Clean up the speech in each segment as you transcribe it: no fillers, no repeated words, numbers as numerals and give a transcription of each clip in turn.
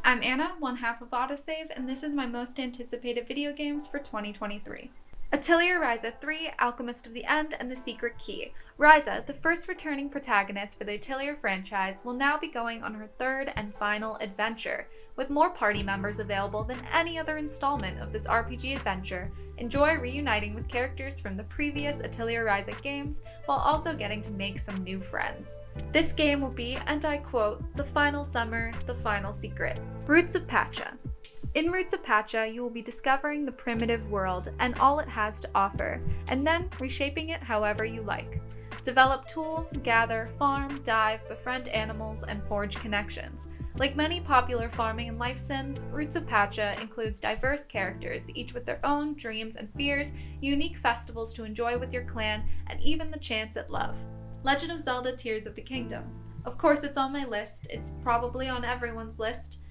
I'm Anna, one half of AutoSave, and this is my most anticipated video games for 2023. Atelier Ryza 3, Alchemist of the End, and the Secret Key. Ryza, the first returning protagonist for the Atelier franchise, will now be going on her third and final adventure. With more party members available than any other installment of this RPG adventure, enjoy reuniting with characters from the previous Atelier Ryza games, while also getting to make some new friends. This game will be, and I quote, the final summer, the final secret. Roots of Pacha. In Roots of Pacha, you will be discovering the primitive world and all it has to offer, and then reshaping it however you like. Develop tools, gather, farm, dive, befriend animals, and forge connections. Like many popular farming and life sims, Roots of Pacha includes diverse characters, each with their own dreams and fears, unique festivals to enjoy with your clan, and even the chance at love. Legend of Zelda: Tears of the Kingdom. Of course, it's on my list. It's probably on everyone's list.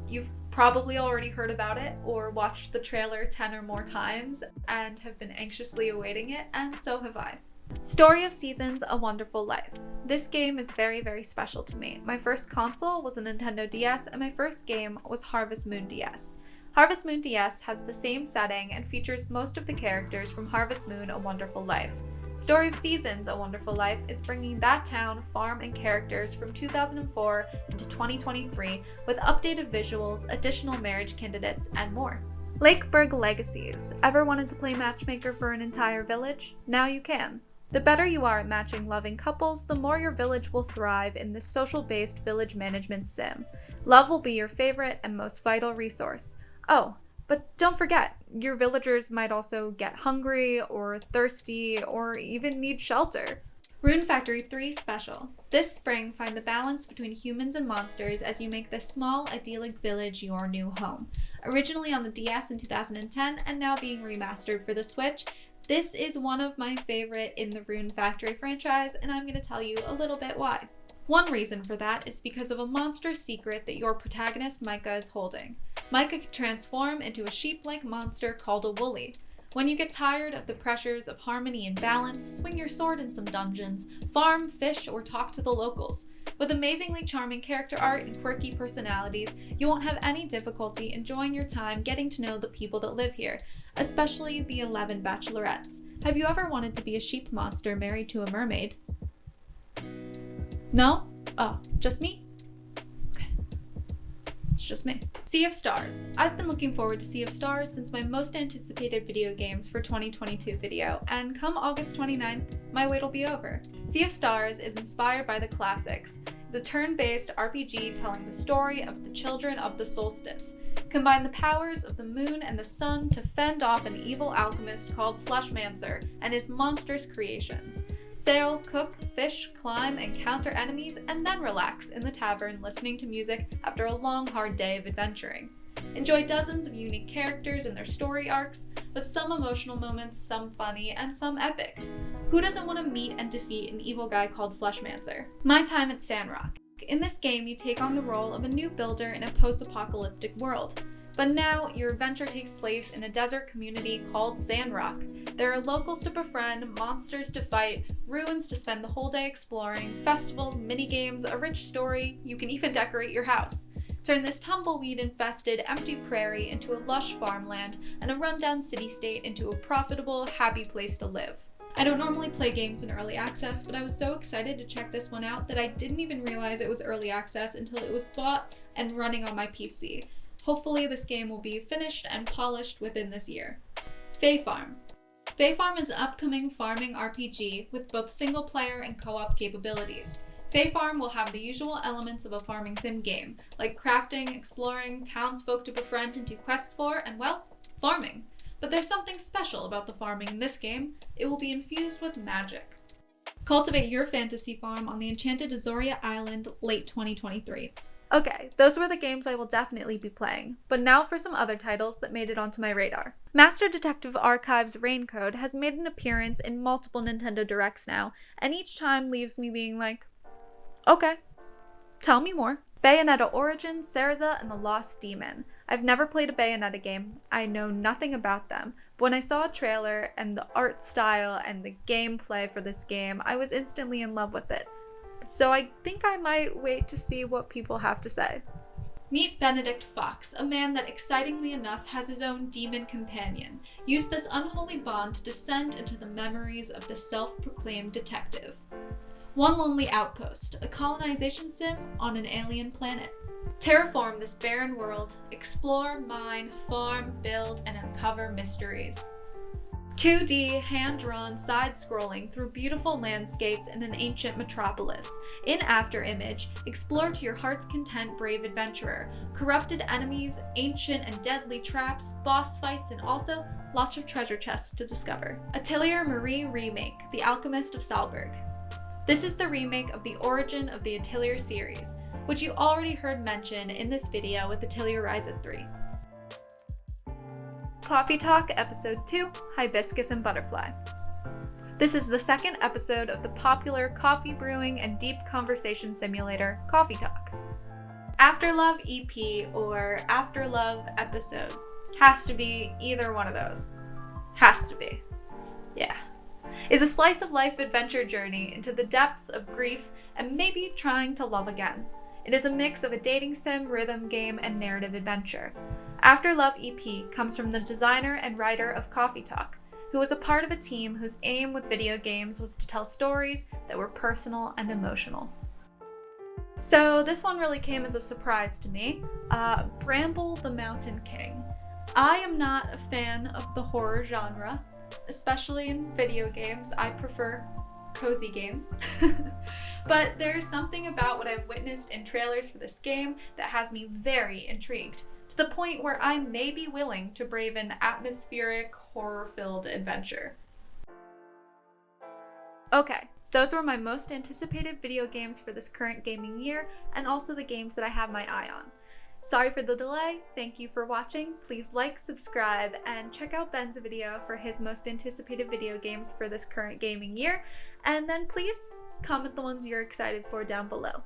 You've probably already heard about it or watched the trailer 10 or more times and have been anxiously awaiting it, and so have I. Story of Seasons: A Wonderful Life. This game is very, very special to me. My first console was a Nintendo DS, and my first game was Harvest Moon DS. Harvest Moon DS has the same setting and features most of the characters from Harvest Moon: A Wonderful Life. Story of Seasons: A Wonderful Life is bringing that town, farm, and characters from 2004 into 2023 with updated visuals, additional marriage candidates, and more. Lakeburg Legacies. Ever wanted to play matchmaker for an entire village? Now you can. The better you are at matching loving couples, the more your village will thrive in this social-based village management sim. Love will be your favorite and most vital resource. Oh, but don't forget, your villagers might also get hungry or thirsty or even need shelter. Rune Factory 3 Special. This spring, find the balance between humans and monsters as you make this small, idyllic village your new home. Originally on the DS in 2010 and now being remastered for the Switch, this is one of my favorite in the Rune Factory franchise, and I'm going to tell you a little bit why. One reason for that is because of a monstrous secret that your protagonist Micah is holding. Micah can transform into a sheep-like monster called a woolly. When you get tired of the pressures of harmony and balance, swing your sword in some dungeons, farm, fish, or talk to the locals. With amazingly charming character art and quirky personalities, you won't have any difficulty enjoying your time getting to know the people that live here, especially the 11 bachelorettes. Have you ever wanted to be a sheep monster married to a mermaid? No? Oh, just me? Okay. It's just me. Sea of Stars. I've been looking forward to Sea of Stars since my most anticipated video games for 2022 video, and come August 29th, my wait will be over. Sea of Stars is inspired by the classics. It's a turn-based RPG telling the story of the children of the solstice. Combine the powers of the moon and the sun to fend off an evil alchemist called Fleshmancer and his monstrous creations. Sail, cook, fish, climb, and counter enemies, and then relax in the tavern listening to music after a long, hard day of adventuring. Enjoy dozens of unique characters and their story arcs, with some emotional moments, some funny, and some epic. Who doesn't want to meet and defeat an evil guy called Fleshmancer? My time at Sandrock. In this game, you take on the role of a new builder in a post-apocalyptic world. But now, your adventure takes place in a desert community called Sandrock. There are locals to befriend, monsters to fight, ruins to spend the whole day exploring, festivals, minigames, a rich story. You can even decorate your house. Turn this tumbleweed-infested, empty prairie into a lush farmland and a rundown city-state into a profitable, happy place to live. I don't normally play games in early access, but I was so excited to check this one out that I didn't even realize it was early access until it was bought and running on my PC. Hopefully this game will be finished and polished within this year. Fae Farm. Fae Farm is an upcoming farming RPG with both single-player and co-op capabilities. Fae Farm will have the usual elements of a farming sim game, like crafting, exploring, townsfolk to befriend and do quests for, and well, farming. But there's something special about the farming in this game. It will be infused with magic. Cultivate your fantasy farm on the enchanted Azoria Island late 2023. Okay, those were the games I will definitely be playing, but now for some other titles that made it onto my radar. Master Detective Archives Raincode has made an appearance in multiple Nintendo Directs now, and each time leaves me being like, okay, tell me more. Bayonetta Origin, Cereza, and the Lost Demon. I've never played a Bayonetta game, I know nothing about them, but when I saw a trailer and the art style and the gameplay for this game, I was instantly in love with it. So I think I might wait to see what people have to say. Meet Benedict Fox, a man that excitingly enough has his own demon companion. Use this unholy bond to descend into the memories of the self-proclaimed detective. One Lonely Outpost, a colonization sim on an alien planet. Terraform this barren world, explore, mine, farm, build, and uncover mysteries. 2D, hand-drawn, side-scrolling through beautiful landscapes in an ancient metropolis. In Afterimage, explore to your heart's content, brave adventurer. Corrupted enemies, ancient and deadly traps, boss fights, and also lots of treasure chests to discover. Atelier Marie Remake, The Alchemist of Salzburg. This is the remake of the origin of the Atelier series, which you already heard mentioned in this video with Atelier Ryza 3. Coffee Talk Episode 2, Hibiscus and Butterfly. This is the second episode of the popular coffee brewing and deep conversation simulator, Coffee Talk. Afterlove EP or Afterlove episode. Has to be either one of those. Has to be. Yeah. Is a slice of life adventure journey into the depths of grief and maybe trying to love again. It is a mix of a dating sim, rhythm game, and narrative adventure. Afterlove EP comes from the designer and writer of Coffee Talk, who was a part of a team whose aim with video games was to tell stories that were personal and emotional. So this one really came as a surprise to me. Bramble the Mountain King. I am not a fan of the horror genre, especially in video games. I prefer cozy games. But there's something about what I've witnessed in trailers for this game that has me very intrigued, to the point where I may be willing to brave an atmospheric, horror-filled adventure. Okay, those were my most anticipated video games for this current gaming year, and also the games that I have my eye on. Sorry for the delay, thank you for watching, please like, subscribe, and check out Ben's video for his most anticipated video games for this current gaming year, and then please comment the ones you're excited for down below.